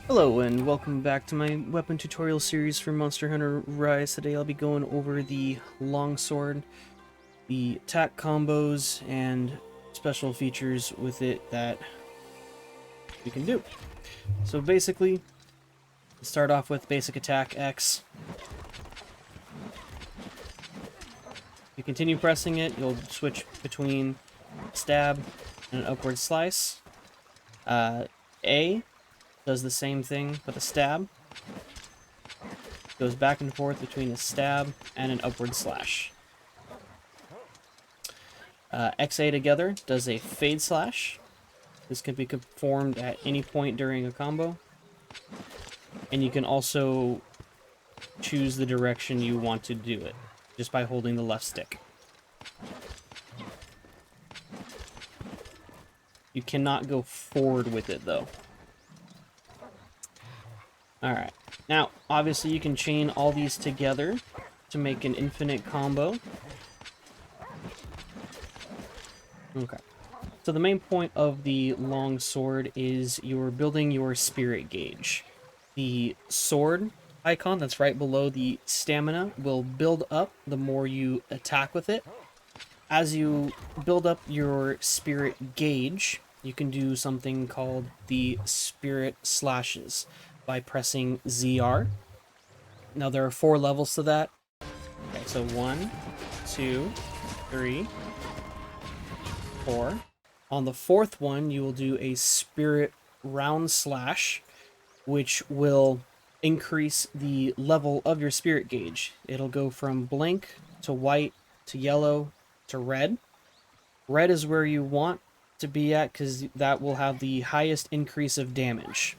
Hello and welcome back to my weapon tutorial series for Monster Hunter Rise. Today I'll be going over the longsword, the attack combos, and special features with it that we can do. So basically, start off with basic attack X. If you continue pressing it, you'll switch between stab and an upward slice. A does the same thing but a stab. Goes back and forth between a stab and an upward slash. XA together does a fade slash. This can be performed at any point during a combo. And you can also choose the direction you want to do it, just by holding the left stick. You cannot go forward with it, though. Alright. Now, obviously you can chain all these together to make an infinite combo. Okay. So the main point of the long sword is you're building your spirit gauge. The sword icon that's right below the stamina will build up the more you attack with it. As you build up your spirit gauge, you can do something called the spirit slashes by pressing ZR. Now there are 4 levels to that. Okay, so 1, 2, 3, 4. On the 4th one, you will do a spirit round slash, which will increase the level of your spirit gauge. It'll go from blank to white to yellow to red. Red is where you want to be at because that will have the highest increase of damage.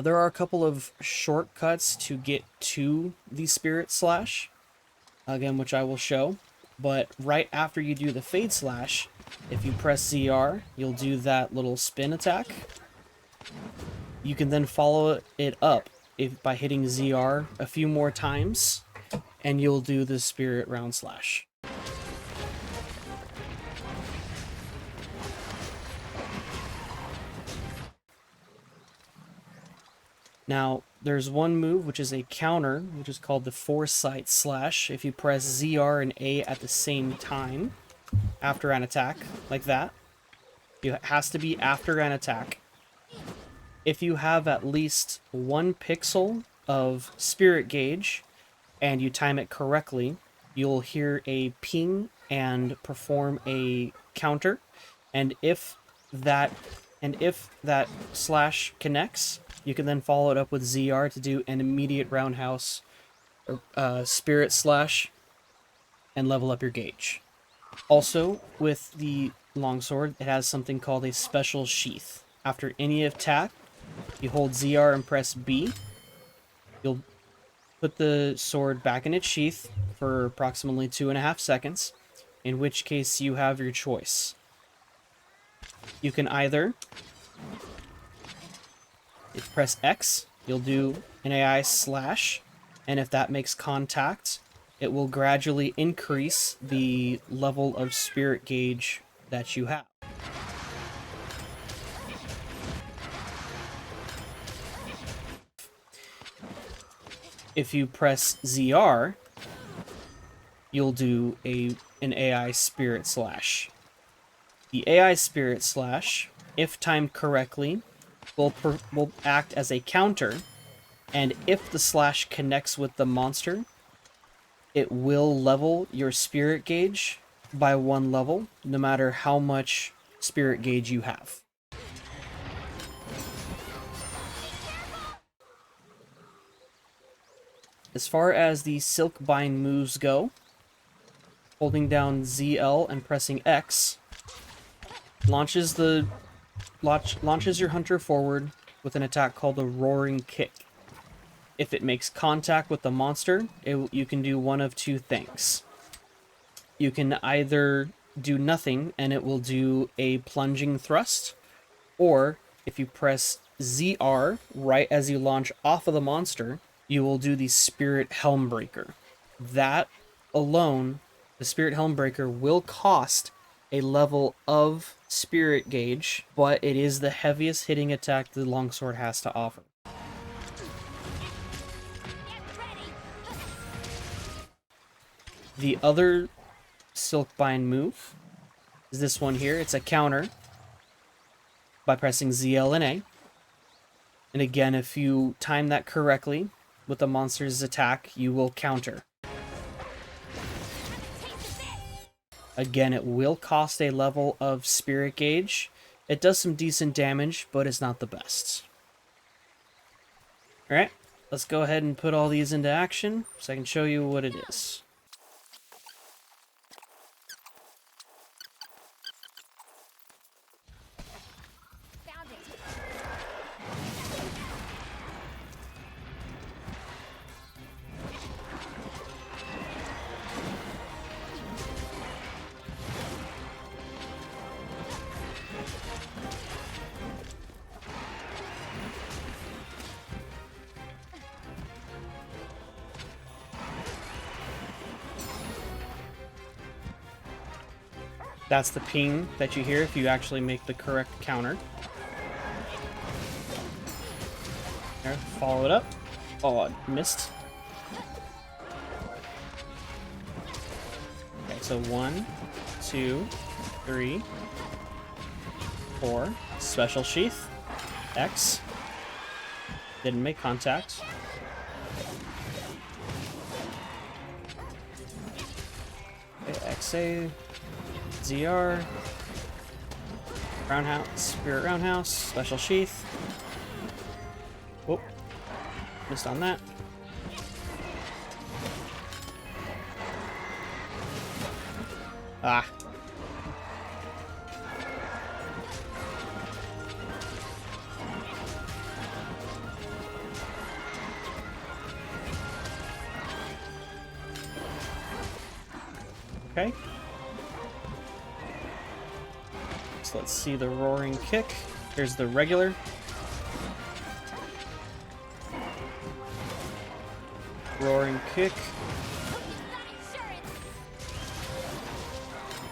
There are a couple of shortcuts to get to the spirit slash, again, which I will show. But right after you do the fade slash, if you press ZR, you'll do that little spin attack. You can then follow it up by hitting ZR a few more times, and you'll do the spirit round slash. Now, there's one move which is a counter, which is called the Foresight Slash. If you press ZR and A at the same time after an attack, like that, it has to be after an attack. If you have at least 1 pixel of spirit gauge and you time it correctly, you'll hear a ping and perform a counter. And if that slash connects, you can then follow it up with ZR to do an immediate roundhouse spirit slash and level up your gauge. Also, with the longsword, it has something called a special sheath. After any attack, you hold ZR and press B. You'll put the sword back in its sheath for approximately 2.5 seconds, in which case you have your choice. You can either press X, you'll do an AI slash, and if that makes contact, it will gradually increase the level of spirit gauge that you have. If you press ZR, you'll do an AI spirit slash. The AI spirit slash, if timed correctly, will act as a counter, and if the slash connects with the monster, it will level your spirit gauge by 1 level, no matter how much spirit gauge you have. As far as the Silkbind moves go, holding down ZL and pressing X launches your hunter forward with an attack called a Roaring Kick. If it makes contact with the monster, you can do one of 2 things. You can either do nothing and it will do a plunging thrust, or if you press ZR right as you launch off of the monster, you will do the Spirit Helmbreaker. That alone, the Spirit Helmbreaker will cost a level of spirit gauge, but it is the heaviest hitting attack the longsword has to offer. The other Silkbind move is this one here. It's a counter by pressing ZL and A. And again, if you time that correctly with the monster's attack, you will counter. Again, it will cost a level of spirit gauge. It does some decent damage, but it's not the best. Alright, let's go ahead and put all these into action so I can show you what it is. That's the ping that you hear if you actually make the correct counter. There, follow it up. Oh, I missed. Okay, so 1, 2, 3, 4. Special sheath. X. Didn't make contact. Okay, XA. ZR, Roundhouse, Spirit Roundhouse, Special Sheath. Whoop, missed on that. Ah. Okay. So let's see the roaring kick. Here's the regular. Roaring kick.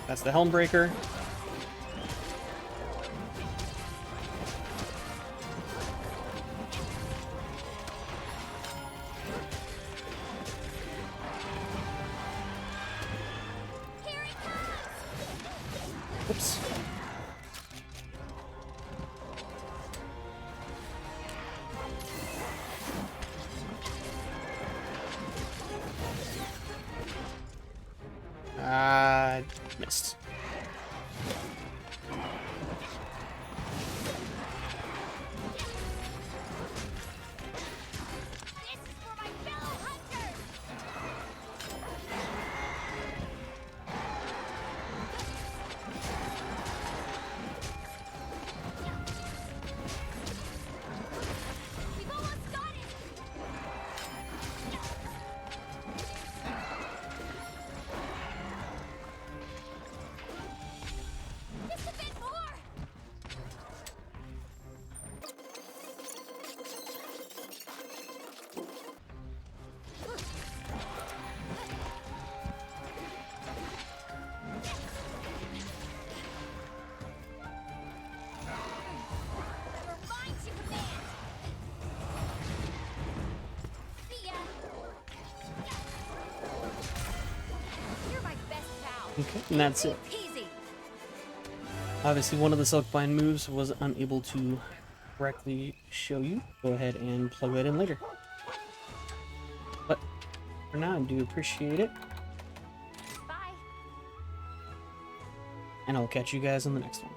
That's the helm breaker. Oops. Missed. Okay, and that's it. Obviously, one of the Silkbind moves was unable to correctly show you. Go ahead and plug that in later. But for now, I do appreciate it. Bye. And I'll catch you guys in the next one.